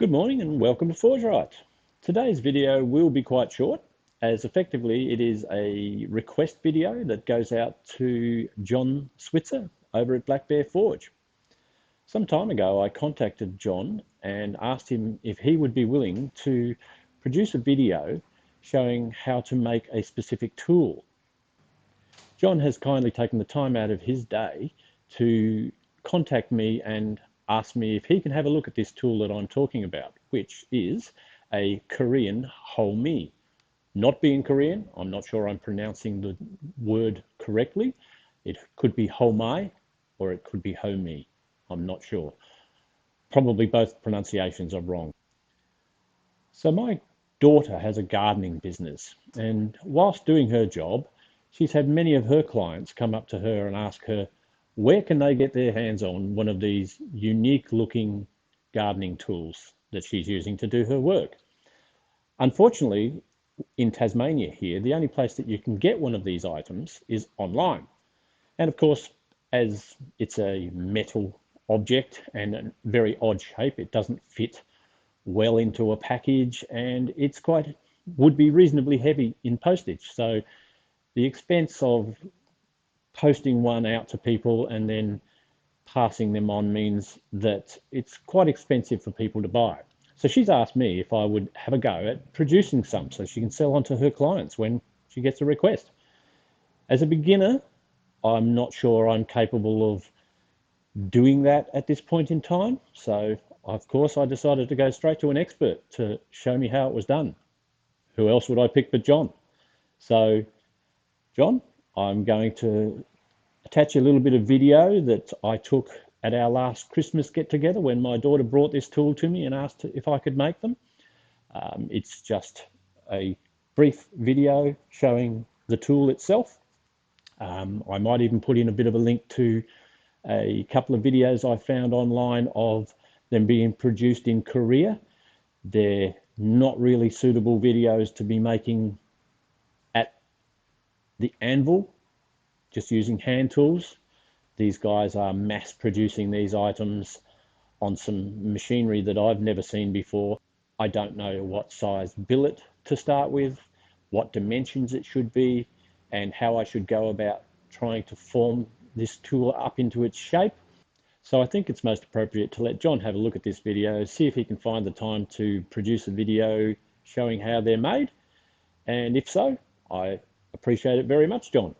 Good morning and welcome to Forge Right. Today's video will be quite short, as effectively it is a request video that goes out to John Switzer over at Black Bear Forge. Some time ago I contacted John and asked him if he would be willing to produce a video showing how to make a specific tool. John has kindly taken the time out of his day to contact me and asked me if he can have a look at this tool that I'm talking about, which is a Korean HoMi. Not being Korean, I'm not sure I'm pronouncing the word correctly. It could be HoMi or it could be HoMi. I'm not sure. Probably both pronunciations are wrong. So my daughter has a gardening business, and whilst doing her job, she's had many of her clients come up to her and ask her, where can they get their hands on one of these unique looking gardening tools that she's using to do her work? Unfortunately, in Tasmania here, the only place that you can get one of these items is online. And of course, as it's a metal object and a very odd shape, it doesn't fit well into a package, and it's would be reasonably heavy in postage. So the expense of posting one out to people and then passing them on means that it's quite expensive for people to buy. So she's asked me if I would have a go at producing some so she can sell on to her clients when she gets a request. As a beginner, I'm not sure I'm capable of doing that at this point in time. So of course I decided to go straight to an expert to show me how it was done. Who else would I pick but John? So John, I'm going to attach a little bit of video that I took at our last Christmas get-together when my daughter brought this tool to me and asked if I could make them. It's just a brief video showing the tool itself. I might even put in a bit of a link to a couple of videos I found online of them being produced in Korea. They're not really suitable videos to be making at the anvil, just using hand tools. These guys are mass producing these items on some machinery that I've never seen before. I don't know what size billet to start with, what dimensions it should be, and how I should go about trying to form this tool up into its shape. So I think it's most appropriate to let John have a look at this video, see if he can find the time to produce a video showing how they're made. And if so, I appreciate it very much, John.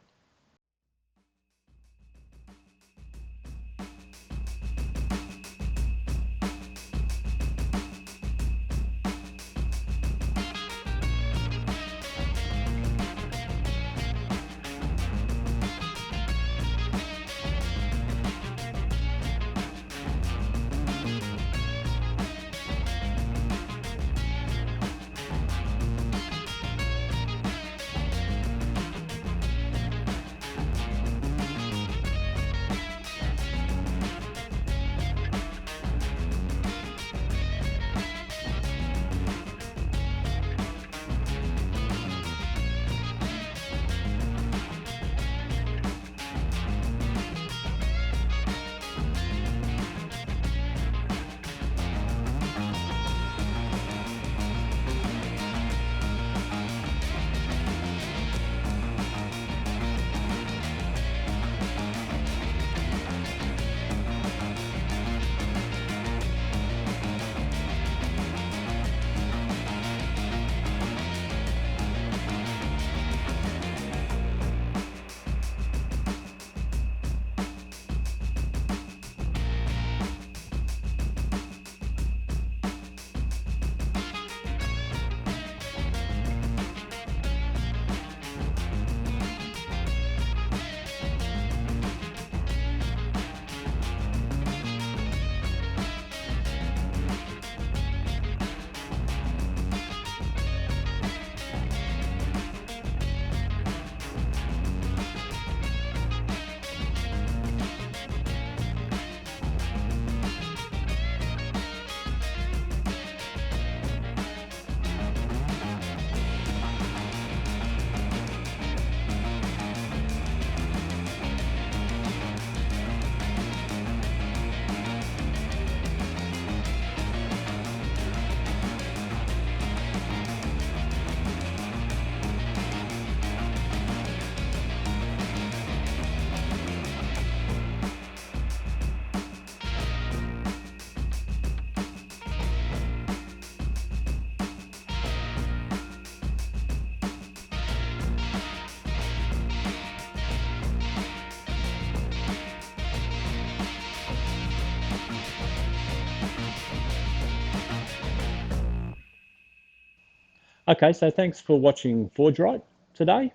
Okay, so thanks for watching Forge Right today.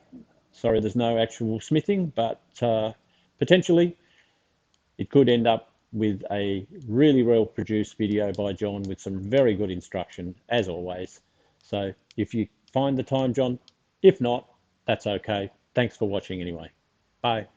Sorry there's no actual smithing, but potentially it could end up with a really well produced video by John with some very good instruction, as always. So if you find the time, John, if not, that's okay. Thanks for watching anyway. Bye.